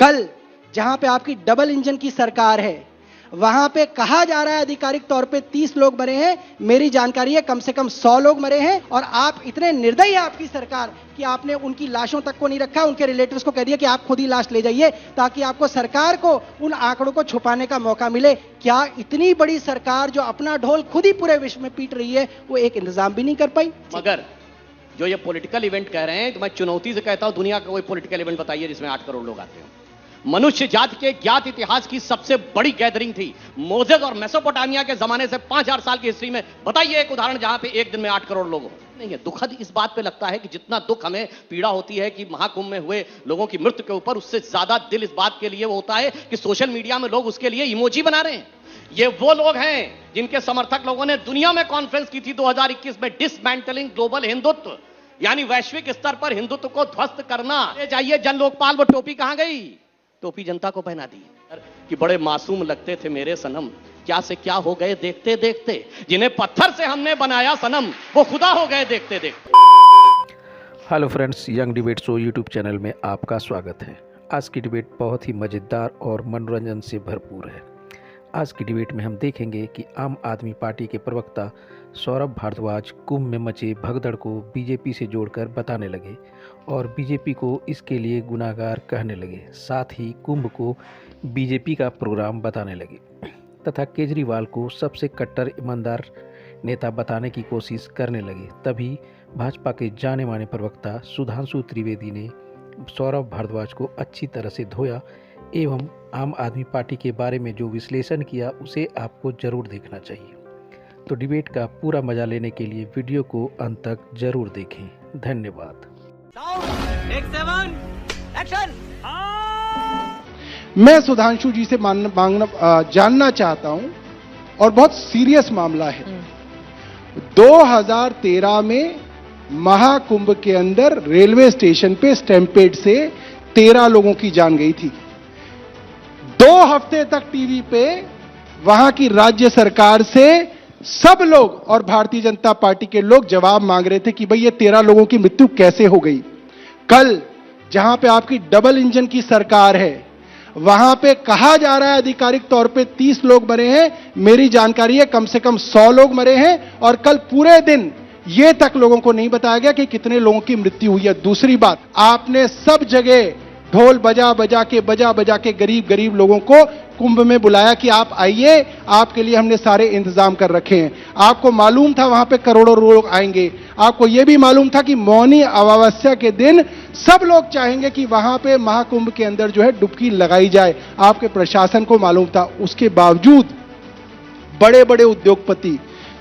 कल जहां पे आपकी डबल इंजन की सरकार है, वहां पे कहा जा रहा है आधिकारिक तौर पे 30 लोग मरे हैं। मेरी जानकारी है कम से कम 100 लोग मरे हैं। और आप इतने निर्दयी है आपकी सरकार कि आपने उनकी लाशों तक को नहीं रखा, उनके रिलेटिव्स को कह दिया कि आप खुद ही लाश ले जाइए ताकि आपको सरकार को उन आंकड़ों को छुपाने का मौका मिले। क्या इतनी बड़ी सरकार जो अपना ढोल खुद ही पूरे विश्व में पीट रही है, वो एक इंतजाम भी नहीं कर पाई? मगर जो ये पॉलिटिकल इवेंट कह रहे हैं, तो मैं चुनौती से कहता हूं दुनिया का कोई पॉलिटिकल इवेंट बताइए जिसमें 8 करोड़ लोग आते हो। मनुष्य जाति के ज्ञात इतिहास की सबसे बड़ी गैदरिंग थी मोजेस और मेसोपोटामिया के जमाने से 5000 साल की हिस्ट्री में। बताइए एक उदाहरण जहां पे एक दिन में 8 करोड़ लोग हो। नहीं है। दुखद इस बात पे लगता है कि जितना दुख हमें पीड़ा होती है कि महाकुंभ में हुए लोगों की मृत्यु के ऊपर, उससे ज्यादा दिल इस बात के लिए वो होता है कि सोशल मीडिया में लोग उसके लिए इमोजी बना रहे हैं। ये वो लोग हैं जिनके समर्थक लोगों ने दुनिया में कॉन्फ्रेंस की थी 2021 में, डिसमेंटलिंग ग्लोबल हिंदुत्व, यानी वैश्विक स्तर पर हिंदुत्व को ध्वस्त करना। जाइए जन लोकपाल, वो टोपी कहां गई? टोपी जनता को पहना दी कि बड़े मासूम लगते थे मेरे सनम, क्या से क्या हो गए देखते देखते। जिन्हें पत्थर से हमने बनाया सनम, वो खुदा हो गए देखते देखते। Hello friends, young debate show YouTube channel में आपका स्वागत है। आज की डिबेट बहुत ही मज़ेदार और मनोरंजन से भरपूर है। आज की डिबेट में हम देखेंगे कि आम आदमी पार्टी के प्रवक्ता सौरभ भारद्वाज कुंभ में मचे भगदड़ को बीजेपी से जोड़कर बताने लगे और बीजेपी को इसके लिए गुनाहगार कहने लगे। साथ ही कुंभ को बीजेपी का प्रोग्राम बताने लगे तथा केजरीवाल को सबसे कट्टर ईमानदार नेता बताने की कोशिश करने लगे। तभी भाजपा के जाने माने प्रवक्ता सुधांशु त्रिवेदी ने सौरभ भारद्वाज को अच्छी तरह से धोया एवं आम आदमी पार्टी के बारे में जो विश्लेषण किया उसे आपको जरूर देखना चाहिए। तो डिबेट का पूरा मजा लेने के लिए वीडियो को अंत तक जरूर देखें। धन्यवाद। मैं सुधांशु जी से जानना चाहता हूं, और बहुत सीरियस मामला है। 2013 में महाकुंभ के अंदर रेलवे स्टेशन पे स्टैम्पेड से 13 लोगों की जान गई थी। 2 हफ्ते तक टीवी पे वहां की राज्य सरकार से सब लोग और भारतीय जनता पार्टी के लोग जवाब मांग रहे थे कि भाई ये 13 लोगों की मृत्यु कैसे हो गई। कल जहां पे आपकी डबल इंजन की सरकार है, वहां पे कहा जा रहा है आधिकारिक तौर पे 30 लोग मरे हैं। मेरी जानकारी है कम से कम 100 लोग मरे हैं। और कल पूरे दिन ये तक लोगों को नहीं बताया गया कि कितने लोगों की मृत्यु हुई है। दूसरी बात, आपने सब जगह ढोल बजा बजा के गरीब लोगों को कुंभ में बुलाया कि आप आइए, आपके लिए हमने सारे इंतजाम कर रखे हैं। आपको मालूम था वहां पे करोड़ों लोग आएंगे। आपको यह भी मालूम था कि मौनी अमावस्या के दिन सब लोग चाहेंगे कि वहां पे महाकुंभ के अंदर जो है डुबकी लगाई जाए। आपके प्रशासन को मालूम था। उसके बावजूद बड़े बड़े उद्योगपति,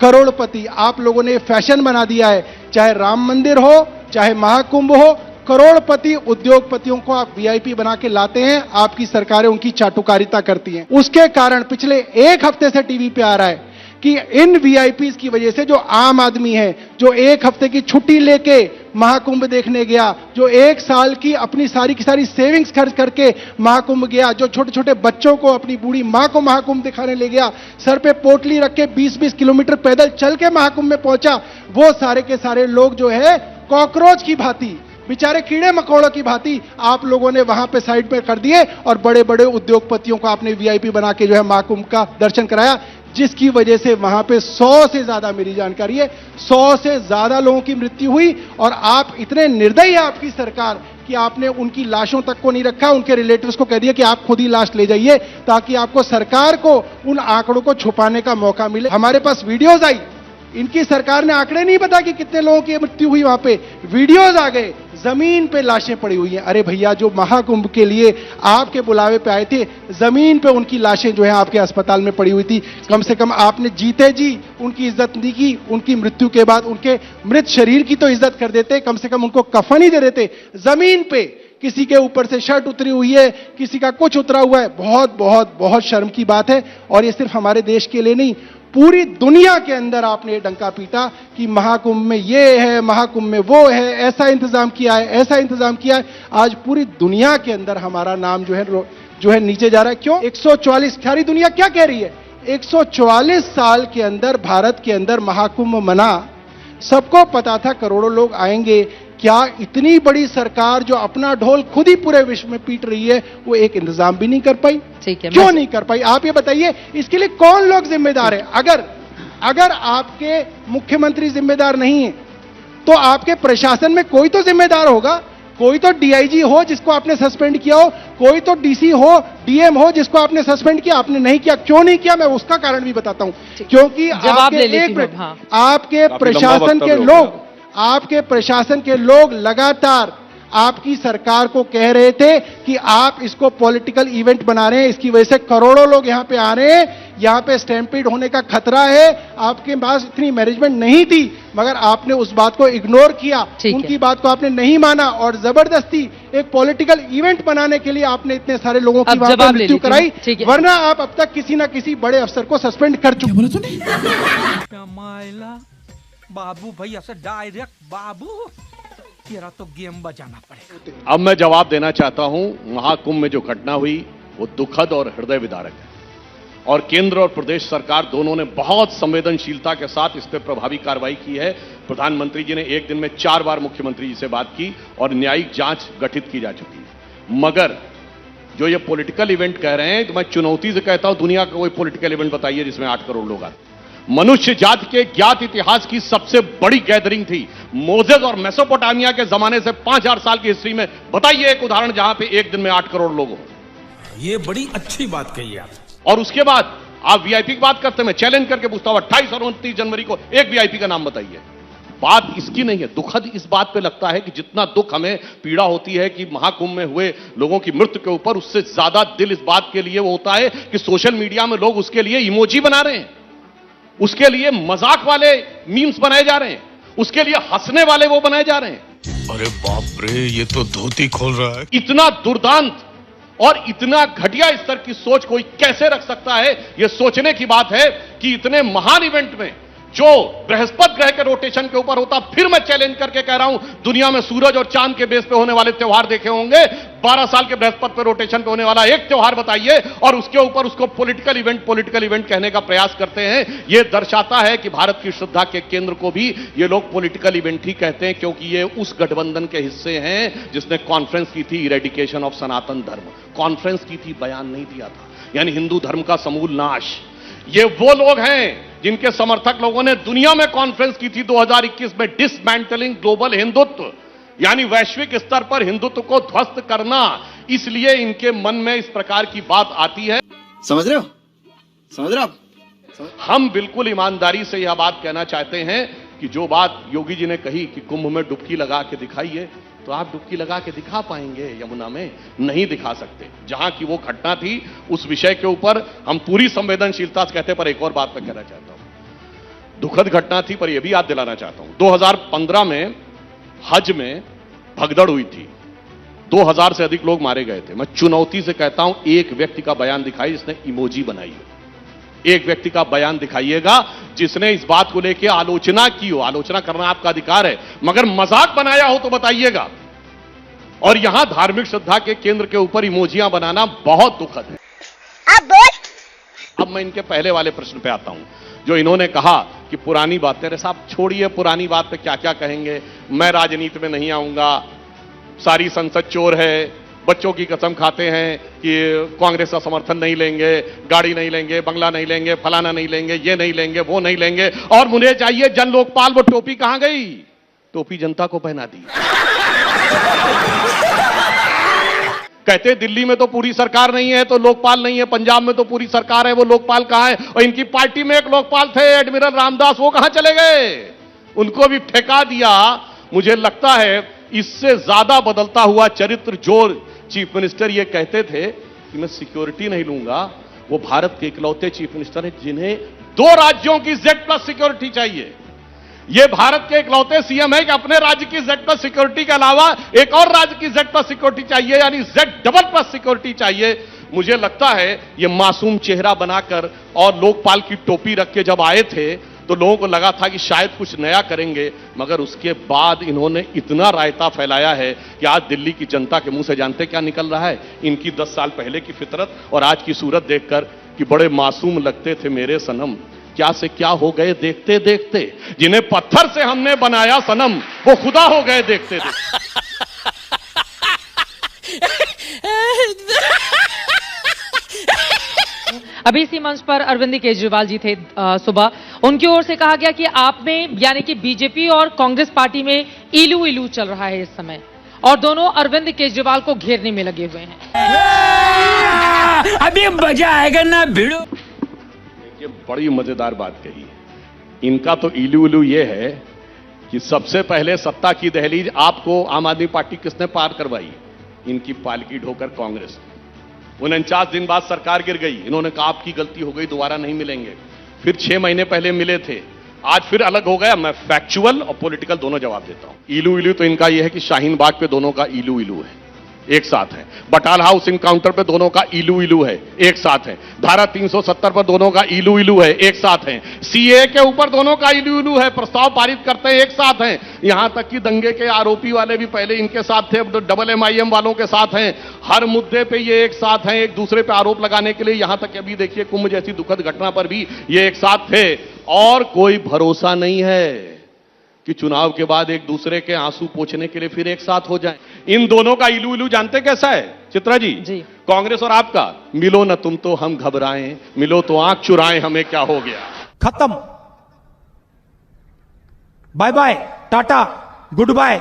करोड़पति, आप लोगों ने फैशन बना दिया है। चाहे राम मंदिर हो, चाहे महाकुंभ हो, करोड़पति उद्योगपतियों को आप वीआईपी बना के लाते हैं। आपकी सरकारें उनकी चाटुकारिता करती हैं। उसके कारण पिछले 1 हफ्ते से टीवी पे आ रहा है कि इन वीआईपीज की वजह से जो आम आदमी है, जो 1 हफ्ते की छुट्टी लेके महाकुंभ देखने गया, जो 1 साल की अपनी सारी की सारी सेविंग्स खर्च करके महाकुंभ गया, जो छोटे छोटे बच्चों को, अपनी बूढ़ी मां को महाकुंभ दिखाने ले गया, सर पे पोटली रख के 20-20 किलोमीटर पैदल चल के महाकुंभ में पहुंचा, वो सारे के सारे लोग जो है कॉकरोच की भांति, बेचारे कीड़े मकोड़ों की भांति आप लोगों ने वहां पे साइड पे कर दिए और बड़े बड़े उद्योगपतियों को आपने वीआईपी बना के जो है महाकुंभ का दर्शन कराया, जिसकी वजह से वहां पे 100 से ज्यादा, मेरी जानकारी है 100 से ज्यादा लोगों की मृत्यु हुई। और आप इतने निर्दयी है आपकी सरकार कि आपने उनकी लाशों तक को नहीं रखा, उनके रिलेटिव्स को कह दिया कि आप खुद ही लाश ले जाइए ताकि आपको सरकार को उन आंकड़ों को छुपाने का मौका मिले। हमारे पास वीडियोज आई, इनकी सरकार ने आंकड़े नहीं बता कि कितने लोगों की मृत्यु हुई। वहां पे वीडियोज आ गए, जमीन पे लाशें पड़ी हुई हैं। अरे भैया, जो महाकुंभ के लिए आपके बुलावे पे आए थे, जमीन पे उनकी लाशें जो है आपके अस्पताल में पड़ी हुई थी। कम से कम आपने जीते जी उनकी इज्जत नहीं की। उनकी मृत्यु के बाद उनके मृत शरीर की तो इज्जत कर देते, कम से कम उनको कफन ही दे देते। जमीन पे किसी के ऊपर से शर्ट उतरी हुई है, किसी का कुछ उतरा हुआ है। बहुत बहुत बहुत शर्म की बात है। और ये सिर्फ हमारे देश के लिए नहीं, पूरी दुनिया के अंदर आपने ये डंका पीटा कि महाकुंभ में ये है, महाकुंभ में वो है, ऐसा इंतजाम किया है, ऐसा इंतजाम किया है। आज पूरी दुनिया के अंदर हमारा नाम जो है नीचे जा रहा है। क्यों? 144, सारी दुनिया क्या कह रही है? 144 साल के अंदर भारत के अंदर महाकुंभ मना, सबको पता था करोड़ों लोग आएंगे, क्या इतनी बड़ी सरकार जो अपना ढोल खुद ही पूरे विश्व में पीट रही है, वो एक इंतजाम भी नहीं कर पाई? ठीक है, क्यों नहीं कर पाई? आप ये बताइए, इसके लिए कौन लोग जिम्मेदार है? अगर आपके मुख्यमंत्री जिम्मेदार नहीं है, तो आपके प्रशासन में कोई तो जिम्मेदार होगा। कोई तो डीआईजी हो जिसको आपने सस्पेंड किया हो, कोई तो डीसी हो, डीएम हो जिसको आपने सस्पेंड किया। आपने नहीं किया, क्यों नहीं किया? मैं उसका कारण भी बताता हूं। क्योंकि आपके प्रशासन के लोग लगातार आपकी सरकार को कह रहे थे कि आप इसको पॉलिटिकल इवेंट बना रहे हैं, इसकी वजह से करोड़ों लोग यहां पे आ रहे हैं, यहां पे स्टैम्पीड होने का खतरा है। आपके पास इतनी मैनेजमेंट नहीं थी, मगर आपने उस बात को इग्नोर किया, उनकी बात को आपने नहीं माना और जबरदस्ती एक पॉलिटिकल इवेंट बनाने के लिए आपने इतने सारे लोगों की वहां पे मृत्यु कराई। वरना आप अब तक किसी ना किसी बड़े अफसर को सस्पेंड कर चुके। बाबू भैया से डायरेक्ट बाबू, तेरा तो गेम बजाना पड़ेगा। अब मैं जवाब देना चाहता हूं। महाकुंभ में जो घटना हुई वो दुखद और हृदय विदारक है, और केंद्र और प्रदेश सरकार दोनों ने बहुत संवेदनशीलता के साथ इस पर प्रभावी कार्रवाई की है। प्रधानमंत्री जी ने एक दिन में 4 बार मुख्यमंत्री जी से बात की और न्यायिक जांच गठित की जा चुकी है। मगर जो ये पॉलिटिकल इवेंट कह रहे हैं, तो मैं चुनौती से कहता हूं, दुनिया का कोई पॉलिटिकल इवेंट बताइए जिसमें 8 करोड़ लोग आते। मनुष्य जाति के ज्ञात इतिहास की सबसे बड़ी गैदरिंग थी मोजेस और मेसोपोटामिया के जमाने से 5000 साल की हिस्ट्री में। बताइए एक उदाहरण जहां पे एक दिन में 8 करोड़ लोग हो। ये बड़ी अच्छी बात कही आप। और उसके बाद आप वीआईपी की बात करते हैं, मैं चैलेंज करके पूछता हूं 28 और 29 जनवरी को एक वीआईपी का नाम बताइए। बात इसकी नहीं है। दुखद इस बात पे लगता है कि जितना दुख हमें पीड़ा होती है कि महाकुंभ में हुए लोगों की मृत्यु के ऊपर, उससे ज्यादा दिल इस बात के लिए वो होता है कि सोशल मीडिया में लोग उसके लिए इमोजी बना रहे हैं, उसके लिए मजाक वाले मीम्स बनाए जा रहे हैं, उसके लिए हंसने वाले वो बनाए जा रहे हैं। अरे बाप रे, ये तो धोती खोल रहा है। इतना दुर्दांत और इतना घटिया स्तर की सोच कोई कैसे रख सकता है? यह सोचने की बात है कि इतने महान इवेंट में जो बृहस्पति ग्रह के रोटेशन के ऊपर होता, फिर मैं चैलेंज करके कह रहा हूं, दुनिया में सूरज और चांद के बेस पे होने वाले त्योहार देखे होंगे। 12 साल के बृहस्पति पे रोटेशन पे होने वाला एक त्योहार बताइए और उसके ऊपर उसको पॉलिटिकल इवेंट कहने का प्रयास करते हैं। यह दर्शाता है कि भारत की श्रद्धा के केंद्र को भी ये लोग पॉलिटिकल इवेंट ही कहते हैं, क्योंकि ये उस गठबंधन के हिस्से हैं जिसने कॉन्फ्रेंस की थी इरेडिकेशन ऑफ सनातन धर्म। कॉन्फ्रेंस की थी, बयान नहीं दिया था, यानी हिंदू धर्म का समूल नाश। ये वो लोग हैं जिनके समर्थक लोगों ने दुनिया में कॉन्फ्रेंस की थी 2021 में, डिसमैंटलिंग ग्लोबल हिंदुत्व, यानी वैश्विक स्तर पर हिंदुत्व को ध्वस्त करना। इसलिए इनके मन में इस प्रकार की बात आती है। समझ रहे हो? हम बिल्कुल ईमानदारी से यह बात कहना चाहते हैं कि जो बात योगी जी ने कही कि कुंभ में डुबकी लगा के दिखाइए, तो आप डुबकी लगा के दिखा पाएंगे यमुना में? नहीं दिखा सकते। जहां की वो घटना थी उस विषय के ऊपर हम पूरी संवेदनशीलता से कहते। पर एक और बात मैं कहना चाहता हूं, दुखद घटना थी पर यह भी याद दिलाना चाहता हूं, 2015 में हज में भगदड़ हुई थी, 2000 से अधिक लोग मारे गए थे। मैं चुनौती से कहता हूं, एक व्यक्ति का बयान दिखाई जिसने इमोजी बनाई हो। एक व्यक्ति का बयान दिखाइएगा जिसने इस बात को लेकर आलोचना की हो। आलोचना करना आपका अधिकार है, मगर मजाक बनाया हो तो बताइएगा। और यहां धार्मिक श्रद्धा के केंद्र के ऊपर इमोजियां बनाना बहुत दुखद है। अब मैं इनके पहले वाले प्रश्न पे आता हूं, जो इन्होंने कहा कि पुरानी बातें। अरे साहब छोड़िए, पुरानी बात पे क्या क्या कहेंगे। मैं राजनीति में नहीं आऊंगा, सारी संसद चोर है, बच्चों की कसम खाते हैं कि कांग्रेस का समर्थन नहीं लेंगे, गाड़ी नहीं लेंगे, बंगला नहीं लेंगे, फलाना नहीं लेंगे, ये नहीं लेंगे, वो नहीं लेंगे। और मुझे चाहिए जन लोकपाल। वो टोपी कहां गई? टोपी जनता को पहना दी। कहते दिल्ली में तो पूरी सरकार नहीं है तो लोकपाल नहीं है, पंजाब में तो पूरी सरकार है, वो लोकपाल कहां है? और इनकी पार्टी में एक लोकपाल थे एडमिरल रामदास, वो कहां चले गए? उनको भी ठेका दिया। मुझे लगता है इससे ज्यादा बदलता हुआ चरित्र जो चीफ मिनिस्टर ये कहते थे कि मैं सिक्योरिटी नहीं लूंगा, वो भारत के इकलौते चीफ मिनिस्टर हैं जिन्हें 2 राज्यों की Z+ सिक्योरिटी चाहिए। ये भारत के इकलौते सीएम है कि अपने राज्य की Z+ सिक्योरिटी के अलावा एक और राज्य की Z+ सिक्योरिटी चाहिए, यानी Z++ सिक्योरिटी चाहिए। मुझे लगता है ये मासूम चेहरा बनाकर और लोकपाल की टोपी रख के जब आए थे तो लोगों को लगा था कि शायद कुछ नया करेंगे, मगर उसके बाद इन्होंने इतना रायता फैलाया है कि आज दिल्ली की जनता के मुंह से जानते क्या निकल रहा है? इनकी 10 साल पहले की फितरत और आज की सूरत देखकर कि बड़े मासूम लगते थे मेरे सनम, क्या से क्या हो गए देखते देखते। जिन्हें पत्थर से हमने बनाया सनम, वो खुदा हो गए देखते देखते। अभी इसी मंच पर अरविंद केजरीवाल जी थे सुबह। उनकी ओर से कहा गया कि आप में यानी कि बीजेपी और कांग्रेस पार्टी में इलू इलू चल रहा है इस समय, और दोनों अरविंद केजरीवाल को घेरने में लगे हुए हैं। अभी मजा आएगा ना भिड़ो। ये बड़ी मजेदार बात कही है। इनका तो इलू इलू ये है कि सबसे पहले सत्ता की दहलीज आपको आम आदमी पार्टी किसने पार करवाई? इनकी पालकी ढोकर कांग्रेस। 49 दिन बाद सरकार गिर गई। इन्होंने कहा आपकी गलती हो गई, दोबारा नहीं मिलेंगे। फिर 6 महीने पहले मिले थे, आज फिर अलग हो गया। मैं फैक्चुअल और पॉलिटिकल दोनों जवाब देता हूं। इलू इलू तो इनका यह है कि शाहीन बाग पे दोनों का इलू इलू है, एक साथ है। बटाल हाउस इनकाउंटर पे दोनों का इलू इलू है, एक साथ है। धारा 370 पर दोनों का इलू इलू है, एक साथ है। सीए के ऊपर दोनों का इलू इलू है, प्रस्ताव पारित करते हैं, एक साथ हैं। यहां तक कि दंगे के आरोपी वाले भी पहले इनके साथ थे, अब तो डबल MIM वालों के साथ हैं। हर मुद्दे पे ये एक साथ हैं, एक दूसरे पे आरोप लगाने के लिए। यहां तक अभी देखिए कुंभ जैसी दुखद घटना पर भी ये एक साथ थे। और कोई भरोसा नहीं है कि चुनाव के बाद एक दूसरे के आंसू पोंछने के लिए फिर एक साथ हो जाएं। इन दोनों का इलू इलू जानते कैसा है चित्रा जी? कांग्रेस और आपका, मिलो न तुम तो हम घबराएं, मिलो तो आंख चुराएं, हमें क्या हो गया। खत्म, bye bye, tata, good bye.